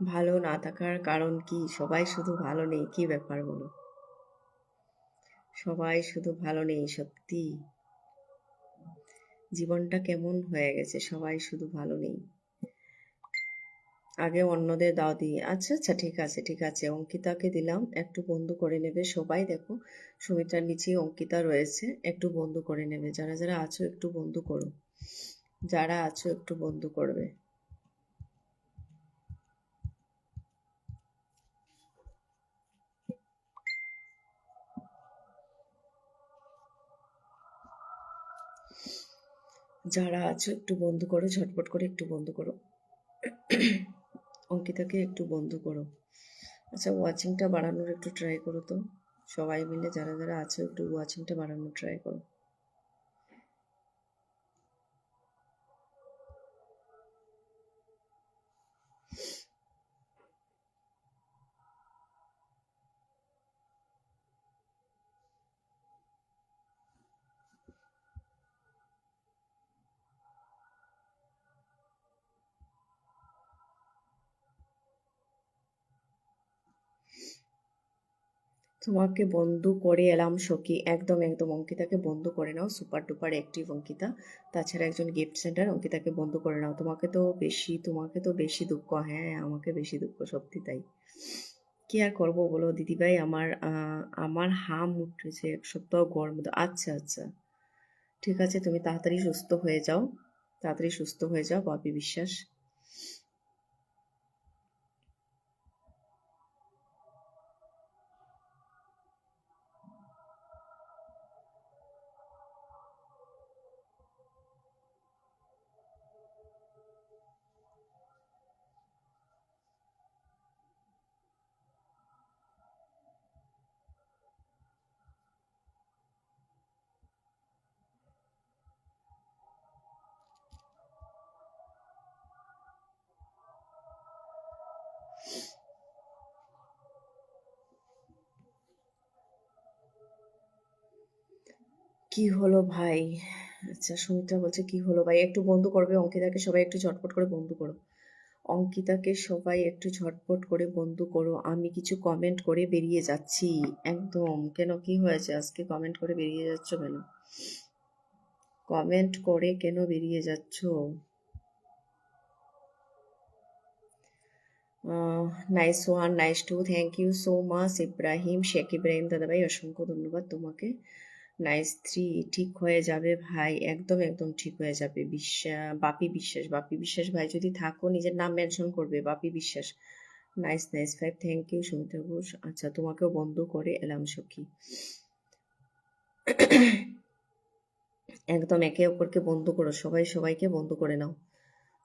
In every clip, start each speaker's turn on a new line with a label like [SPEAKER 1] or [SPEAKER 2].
[SPEAKER 1] ভালো না থাকার কারণ কি? সবাই শুধু ভালো নেই, কি ব্যাপার বলো? সবাই শুধু ভালো নেই, সত্যি জীবনটা কেমন হয়ে গেছে, সবাই শুধু ভালো নেই। আগে অন্যদের দাও দিয়ে, আচ্ছা আচ্ছা, ঠিক আছে ঠিক আছে, অঙ্কিতাকে দিলাম, একটু বন্ধু করে নেবে সবাই। দেখো সুমিত্রার নিচে অঙ্কিতা রয়েছে, একটু বন্ধু করে নেবে। যারা যারা আছো একটু বন্ধু করো, যারা আছো একটু বন্ধু করবে। যারা আছো একটু বন্ধু করো, ঝটপট করে একটু বন্ধু করো। অঙ্কিতাকে একটু বন্ধ করো। আচ্ছা, ওয়াচিংটা বাড়ানোর একটু ট্রাই করো তো। সবাই মিলে যারা যারা আছে একটু ওয়াচিংটা বাড়ানোর ট্রাই করো। তোমাকে বন্ধু করে এলাম সখী, একদম একদম অঙ্কিতাকে বন্ধু করে নাও, সুপার ডুপার অ্যাক্টিভ অঙ্কিতা। তাছাড়া একজন গিফট সেন্টার, অঙ্কিতাকে বন্ধু করে নাও। তোমাকে তো বেশি দুঃখ, হ্যাঁ আমাকে বেশি দুঃখ, সত্যি তাই। কি আর করবো বলো দিদিভাই, আমার হাম উঠেছে, এক সপ্তাহ গরম। আচ্ছা আচ্ছা, ঠিক আছে, তুমি তাড়াতাড়ি সুস্থ হয়ে যাও, তাড়াতাড়ি সুস্থ হয়ে যাও বাপি বিশ্বাস। কি হলো ভাই? আচ্ছা, সুমিত্রা বলছে কি হলো ভাই, একটু বন্ধু করবে অঙ্কিতাকে, সবাই একটু ঝটপট করে বন্ধু করো। অঙ্কিতাকে সবাই একটু ঝটপট করে বন্ধু করো। আমি কিছু কমেন্ট করে বেরিয়ে যাচ্ছি। একদম, কেন কি হয়েছে আজকে কমেন্ট করে বেরিয়ে যাচ্ছ কেন? কমেন্ট করে কেন বেরিয়ে যাচ্ছ? Nice one, nice two, thank you so much Ibrahim, Sheikh Ibrahim দাদাভাই, অসংখ্য ধন্যবাদ তোমাকে। নাইস থ্রি, ঠিক হয়ে যাবে ভাই, একদম একদম ঠিক হয়ে যাবে। বাপি বিশ্বাস, বাপি বিশ্বাস ভাই যদি থাকো নিজের নাম মেনশন করবে, Bapi Biswas. Nice nice five, thank you Sumitra Ghosh. আচ্ছা, তোমাকেও বন্ধ করে এলাম সখী। একদম একে অপরকে বন্ধ করো, সবাই সবাইকে বন্ধ করে নাও,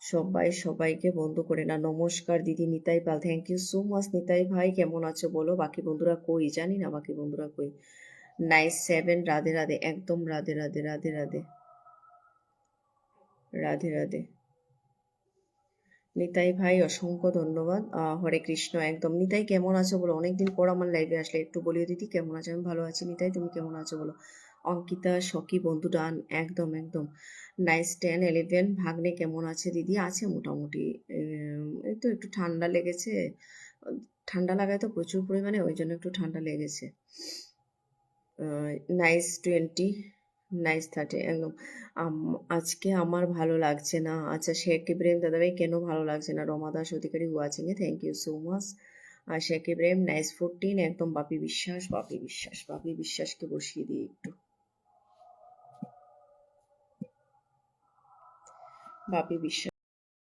[SPEAKER 1] সবাই সবাইকে বন্ধ করে না। নমস্কার দিদি Nitai Pal, thank you so much Nitai ভাই, কেমন আছো বলো? বাকি বন্ধুরা কই জানি না, বাকি বন্ধুরা কই? নাইস সেভেন, রাধে রাধে, একদম রাধে রাধে রাধে রাধে রাধে রাধে। নিতাই ভাই অসংখ্য ধন্যবাদ। হরে কৃষ্ণ, একদম। নিতাই কেমন আছো বলো? অনেকদিন পর আমার লাইভে আসলে, একটু বলিও দিদি কেমন আছো? আমি ভালো আছি নিতাই, তুমি কেমন আছো বলো? অঙ্কিতা সখী বন্ধু ডান, একদম একদম। নাইস 10, 11, ভাগ্নে কেমন আছে দিদি? আছে মোটামুটি। এই তো একটু ঠান্ডা লেগেছে, ঠান্ডা লাগায় তো প্রচুর পরিমাণে, ওই জন্য একটু ঠান্ডা লেগেছে। নাইস 20, নাইস 30, একদম। আজকে আমার ভালো লাগছে না। আচ্ছা, শেখ ইব্রাহিম দাদাভাই কেন ভালো লাগছে না? Rama Das Adhikari watching a, thank you so much. আর শেখ ইব্রাহিম নাইস 14, একদম। বাপি বিশ্বাস, বাপি বিশ্বাস, বাপি বিশ্বাসকে বসিয়ে দিই একটু। বাপি বিশ্বাস।